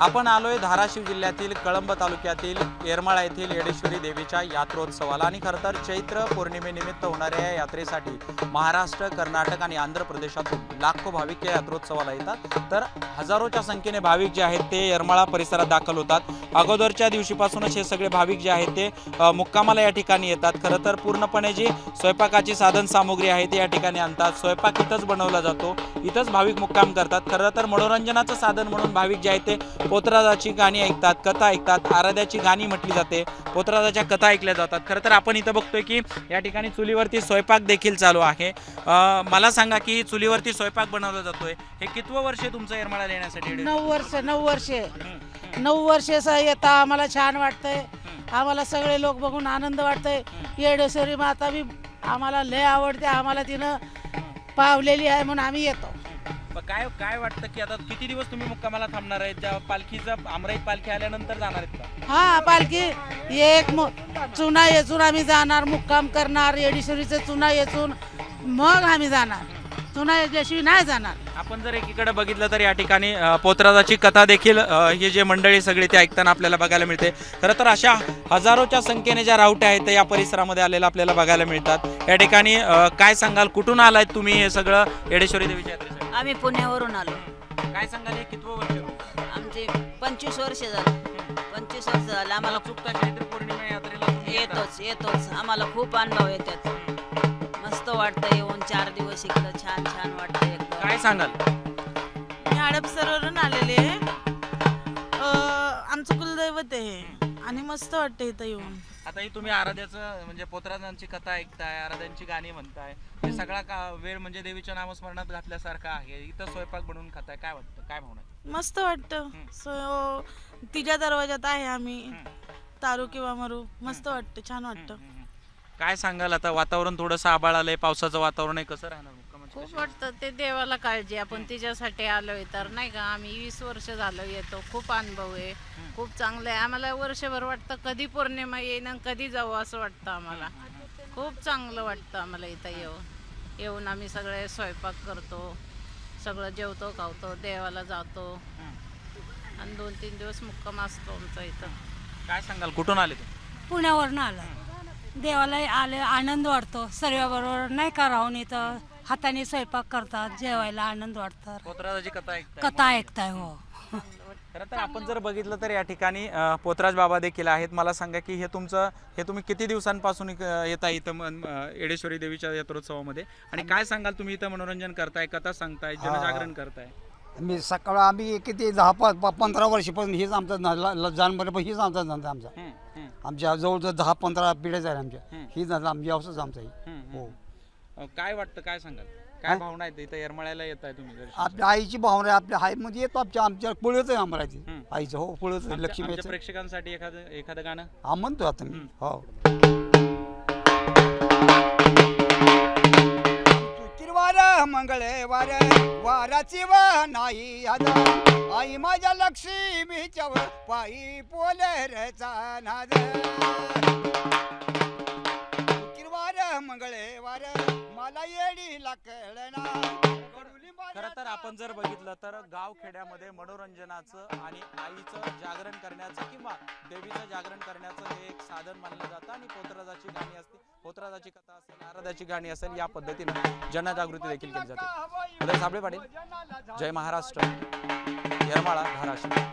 आपण आलोय धाराशिव जिल्ह्यातील कळंब तालुक्यातील येरमाळा येथील येडेश्वरी देवीच्या यात्रोत्सवाला आणि खरं तर चैत्र पौर्णिमेनिमित्त होणाऱ्या या यात्रेसाठी महाराष्ट्र, कर्नाटक आणि आंध्र प्रदेशातून लाखो भाविक या यात्रोत्सवाला येतात। तर हजारोच्या संख्येने भाविक जे आहेत ते येरमाळा परिसरात दाखल होतात। अगोदरच्या दिवशीपासूनच हे सगळे भाविक जे आहेत ते मुक्कामाला या ठिकाणी येतात। खरं तर पूर्णपणे जी स्वयंपाकाची साधन सामुग्री आहे ती या ठिकाणी आणतात। स्वयंपाक इथंच बनवला जातो, इथंच भाविक मुक्काम करतात। खरं तर मनोरंजनाचं साधन म्हणून भाविक जे आहेत ते पोतराजाची गाणी ऐकतात, कथा ऐकतात, आराध्याची गाणी म्हटली जाते, पोतराजाच्या कथा ऐकल्या जातात। खरं तर आपण इथं बघतोय की या ठिकाणी चुलीवरती स्वयंपाक देखील चालू आहे। मला सांगा की चुलीवरती स्वयंपाक बनवला जातोय, हे कितवं वर्ष तुमचं येरमाळ्याला येण्यासाठी? 9 वर्ष येता आम्हाला छान वाटतंय। आम्हाला सगळे लोक बघून आनंद वाटतंय। येडेश्वरी माता बी आम्हाला लय आवडते, आम्हाला तिनं पावलेली आहे म्हणून आम्ही येतो। काय वाटतं की आता किती दिवस तुम्ही मुक्कामाला थांबणार आहेत? ज्या पालखीचं अमराई पालखी आल्यानंतर जाणार आहेत का? हा, पालखी एक चुना येचून आम्ही जाणार, मुक्काम करणार। येडेश्वरीचं चुना येचून मग आम्ही जाणार, चुना येच्याशिवाय नाही जाणार। आपण जर एकीकडे बघितलं तर या ठिकाणी पोतराजाची कथा देखील हे जे मंडळी सगळी ते ऐकताना आपल्याला बघायला मिळते। खरं तर अशा हजारोच्या संख्येने ज्या रावट्या आहेत या परिसरामध्ये आलेल्या आपल्याला बघायला मिळतात। या ठिकाणी काय सांगाल, कुठून आलात तुम्ही हे सगळं येडेश्वरी देवीच्या यात्रेसाठी? आम्ही पुण्यावरून आलो। काय सांगाल, हे कितवं वर्ष? आमचे 25 वर्ष झाले। 25 वर्ष झाले आम्हाला। चुकता चैत्र पौर्णिमा यात्रेला तुम्ही येतोच आम्हाला खूप अनुभव येतात। मस्त वाटतं येऊन 4 दिवस इकडं छान वाटतं एकदम। काय सांगाल? मी हडपसरवरून आलेले आहे। आमचं कुलदैवत आहे आणि मस्त वाटतं इथं येऊन। आता ही तुम्ही आराध्याचं म्हणजे पोतराजांची कथा ऐकताय, आराध्यांची गाणी म्हणताय, हे सगळा वेळ म्हणजे देवीच्या नामस्मरणात घातल्यासारखा आहे। इथं स्वयंपाक बनवून खाताय, काय वाटतं, काय भावना आहे? मस्त वाटतं। तिच्या दरवाजात आहे आम्ही, तारू किंवा मरू, मस्त वाटतं, छान वाटतं। काय सांगाल, आता वातावरण थोडंसं आभाळ आलंय, पावसाचं वातावरण आहे, कसं राहणार मुक्कामाची? खूप वाटतं, ते देवाला काळजी, आपण तिच्यासाठी आलोय तर नाही का। आम्ही 20 वर्ष झालो येतो, खूप अनुभव आहे, खूप चांगलं आहे आम्हाला। वर्षभर वाटतं कधी पौर्णिमा येईन आणि कधी जाऊ असं वाटतं आम्हाला। खूप चांगलं वाटतं आम्हाला इथं येऊन आम्ही सगळे स्वयंपाक करतो, सगळं जेवतो खावतो, देवाला जातो आणि 2-3 दिवस मुक्काम असतो आमचा इथं। काय सांगाल, कुठून आले तुम्ही? पुण्यावरून आलं। देवाला आले आनंद वाटतो, सर्वांबरोबर नाही का राहून इथं हाताने स्वयंपाक करतात, जेवायला आनंद वाटतात, पोतराजाची कथा ऐकताय? कथा ऐकताय। हो, खरं तर आपण जर बघितलं तर या ठिकाणी पोतराज बाबा देखील आहेत। मला सांगा की हे तुम्ही किती दिवसांपासून येता इथं येडेश्वरी देवीच्या यात्रोत्सवामध्ये, आणि काय सांगाल, तुम्ही इथं मनोरंजन करताय, कथा सांगताय, जनजागरण करताय? मी सकाळ आम्ही किती 10-15 वर्षापासून हेच आमचं जानमध्ये हेच आमचा धंदा आमचा। आमच्या जवळजवळ 10-15 पिढ्या झाल्या आमच्या, ही धंदा आमची व्यवसायच आमचा हो। काय वाटतं, काय सांगाल, काय भावना आहे इथं येरमाळ्याला येत आहे तुम्ही? आपल्या आईची भावना आहे, आपल्या आई म्हणजे येतो आमच्या कुळच आहे आम्हाला आईचं। हो, कुळच लक्ष्मी प्रेक्षकांसाठी एखादं गाणं हा म्हणतो आता मी। हो, वार मंगळवार वाराची वा नाही आज, आई माझ्या लक्ष्मीच्या पायी पोलरचा नाद। वार मंगळवार मला येडीला कळना। खरं तर आपण जर बघितलं तर गाव खेड्यामध्ये मनोरंजनाचं आणि आईचं जागरण करण्याचं किंवा देवीचं जागरण करण्याचं हे एक साधन मानलं जातं, आणि पोतराजाची गाणी असते, पोतराजाची कथा असेल, आराध्याची गाणी असेल, या पद्धतीने जनजागृती देखील केली जाते। उदय साबळे पाटील, जय महाराष्ट्र, येरमाळा, धाराशिव।